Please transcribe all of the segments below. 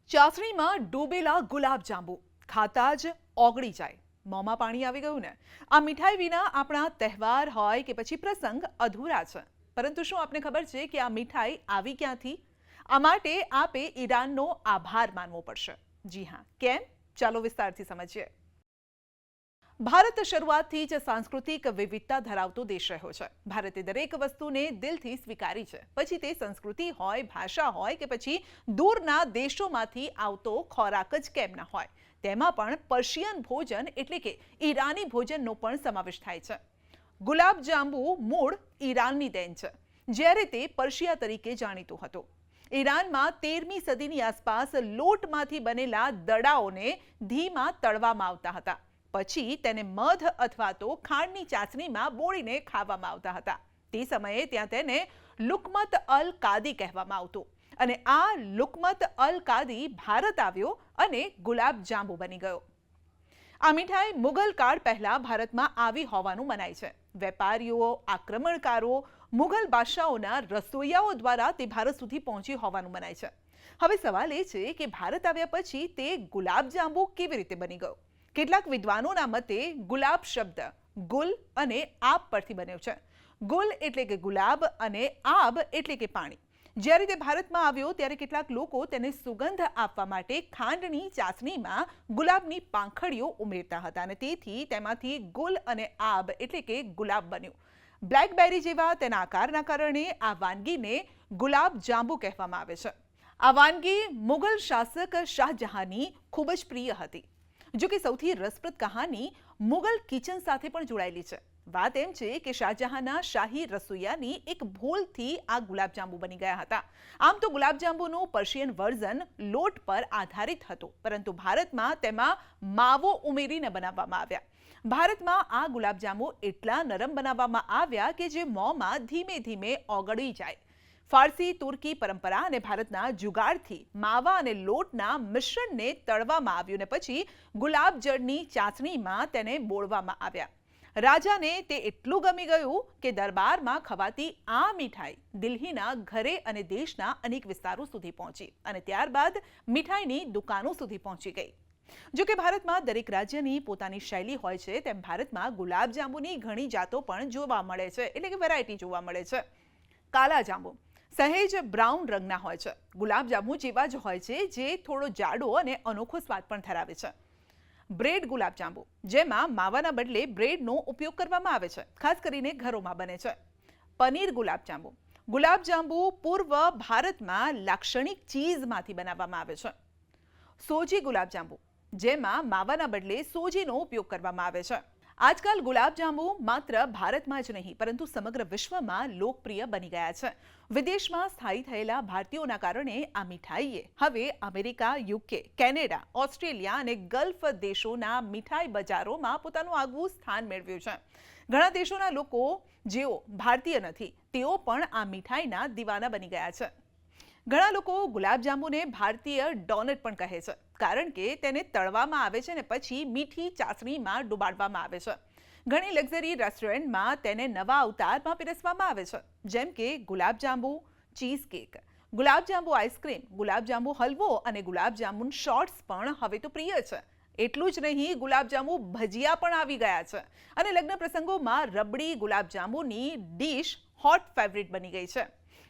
ચાસણીમાં ડૂબેલા ગુલાબજાંબુ ખાતા જ ઓગળી જાય, મોંમાં પાણી આવી ગયું ને. આ મીઠાઈ વિના આપણા તહેવાર હોય કે પછી પ્રસંગ અધૂરા છે. પરંતુ શું આપને ખબર છે કે આ મીઠાઈ આવી ક્યાંથી? આ માટે આપે ઈરાનનો આભાર માનવો પડશે. જી હા, કેમ? ચાલો વિસ્તારથી સમજીએ. ભારત શરૂઆતથી જ સાંસ્કૃતિક વિવિધતા ધરાવતો દેશ રહ્યો છે. ભારતે દરેક વસ્તુને દિલથી સ્વીકારી છે. પછી તે સંસ્કૃતિ હોય, ભાષા હોય કે પછી દૂરના દેશોમાંથી આવતો ખોરાક જ કેમ ના હોય. તેમાં પણ પર્શિયન ભોજન એટલે કે ઈરાની ભોજનનો પણ સમાવેશ થાય છે. ગુલાબજાંબુ મૂળ ઈરાનની દેન છે, જ્યારે તે પર્શિયા તરીકે જાણીતું હતું. ઈરાનમાં 13મી સદીની આસપાસ લોટમાંથી બનેલા દડાઓને ધીમા તળવામાં આવતા હતા. પછી તેને મધ અથવા તો ખાંડની ચાસણીમાં બોળીને ખાવામાં આવતા હતા. તે સમયે ત્યાં તેને લુકમત અલ કાદી કહેવામાં આવતું અને આ લુકમત અલ કાદી ભારત આવ્યો અને ગુલાબજાંબુ બની ગયો. આ મીઠાઈ મુગલ કાળ પહેલા ભારતમાં આવી હોવાનું મનાય છે. વેપારીઓ, આક્રમણકારો, મુગલ બાદશાહોના રસોઈયાઓ દ્વારા તે ભારત સુધી પહોંચી હોવાનું મનાય છે. હવે સવાલ એ છે કે ભારત આવ્યા પછી તે ગુલાબજાંબુ કેવી રીતે બની ગયો? કેટલાક વિદ્વાનોના મતે ગુલાબ શબ્દ ગુલ અને આબ પરથી બન્યો છે. ગુલ એટલે કે ગુલાબ અને આબ એટલે કે પાણી. જ્યારે તે ભારતમાં આવ્યો ત્યારે કેટલાક લોકો તેને સુગંધ આપવા માટે ખાંડની ચાસણીમાં ગુલાબની પાંખડીઓ ઉમેરતા હતા અને તેથી તેમાંથી ગુલ અને આબ એટલે કે ગુલાબ બન્યું. બ્લેકબેરી જેવા તેના આકારના કારણે આ વાનગીને ગુલાબજાંબુ કહેવામાં આવે છે. આ વાનગી મુગલ શાસક શાહજહાંની ખૂબ જ પ્રિય હતી. જો કે સૌથી રસપ્રદ કહાની મુગલ કિચન સાથે પણ જોડાયેલી છે. વાત એમ છે કે શાહજહાંના શાહી રસોઈયાની એક ભૂલથી આ ગુલાબજાંબુ બની ગયા હતા. આમ તો ગુલાબજાંબુનું પર્શિયન વર્ઝન લોટ પર આધારિત હતું, પરંતુ ભારતમાં તેમાં માવો ઉમેરીને બનાવવામાં આવ્યા. ભારતમાં આ ગુલાબજાંબુ એટલા નરમ બનાવવામાં આવ્યા કે જે મોંમાં ધીમે ધીમે ઓગળી જાય. ફારસી તુર્કી પરંપરા અને ભારતના જુગાડથી માવા અને લોટના મિશ્રણને તળવામાં આવ્યું અને પછી ગુલાબજળની ચાસણીમાં તેને બોળવામાં આવ્યા. રાજાને તે એટલું ગમી ગયું કે દરબારમાં ખવાતી આ મીઠાઈ દિલ્હીના ઘરે અને દેશના અનેક વિસ્તારો સુધી પહોંચી અને ત્યારબાદ મીઠાઈની દુકાનો સુધી પહોંચી ગઈ. જો કે ભારતમાં દરેક રાજ્યની પોતાની શૈલી હોય છે, તેમ ભારતમાં ગુલાબજાંબુની ઘણી જાતો પણ જોવા મળે છે, એટલે કે વેરાયટી જોવા મળે છે. કાલા જાંબુ સહેજ બ્રાઉન રંગના હોય છે. ગુલાબજાંબુ જેવા જ હોય છે, જે થોડો જાડો અને અનોખો સ્વાદ પણ ધરાવે છે. બ્રેડ ગુલાબજાંબુ, જેમાં માવાના બદલે બ્રેડનો ઉપયોગ કરવામાં આવે છે, ખાસ કરીને ઘરોમાં બને છે. પનીર ગુલાબજાંબુ ગુલાબજાંબુ પૂર્વ ભારતમાં લાક્ષણિક ચીઝમાંથી બનાવવામાં આવે છે. સોજી ગુલાબજાંબુ, જેમાં માવાના બદલે સોજીનો ઉપયોગ કરવામાં આવે છે. આજકાલ ગુલાબજાંબુ માત્ર ભારતમાં જ નહીં પરંતુ સમગ્ર વિશ્વમાં લોકપ્રિય બની ગયા છે. વિદેશમાં સ્થાયી થયેલા ભારતીયોના કારણે આ મીઠાઈએ હવે અમેરિકા, યુકે, કેનેડા, ઓસ્ટ્રેલિયા અને ગલ્ફ દેશોના મીઠાઈ બજારોમાં પોતાનું આગવું સ્થાન મેળવ્યું છે. ઘણા દેશોના લોકો જેઓ ભારતીય નથી તેઓ પણ આ મીઠાઈના દીવાના બની ગયા છે. ઘણા લોકો ગુલાબજાંબુને ભારતીય ડોનટ પણ કહે છે, કારણ કે તેને તળવામાં આવે છે અને પછી મીઠી ચાસણીમાં ડુબાડવામાં આવે છે. ઘણી લક્ઝરી રેસ્ટોરન્ટમાં તેને નવા અવતારમાં પીરસવામાં આવે છે, જેમ કે gulab jamun cheesecake, gulab jamun ice cream, gulab jamun હલવો અને ગુલાબજાંબુ શોર્ટ્સ પણ હવે તો પ્રિય છે. એટલું જ નહીં, ગુલાબજાંબુ ભજીયા પણ આવી ગયા છે અને લગ્ન પ્રસંગોમાં રબડી ગુલાબજાંબુની ડીશ હોટ ફેવરિટ બની ગઈ છે.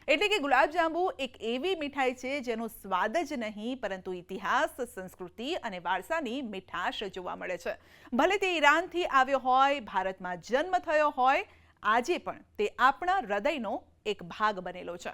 એટલે કે ગુલાબજાંબુ એક એવી મીઠાઈ છે જેનો સ્વાદ જ નહીં પરંતુ ઇતિહાસ, સંસ્કૃતિ અને વારસાની મીઠાશ જોવા મળે છે. ભલે તે ઈરાનથી આવ્યો હોય, ભારતમાં જન્મ થયો હોય, આજે પણ તે આપણા હૃદયનો એક ભાગ બનેલો છે.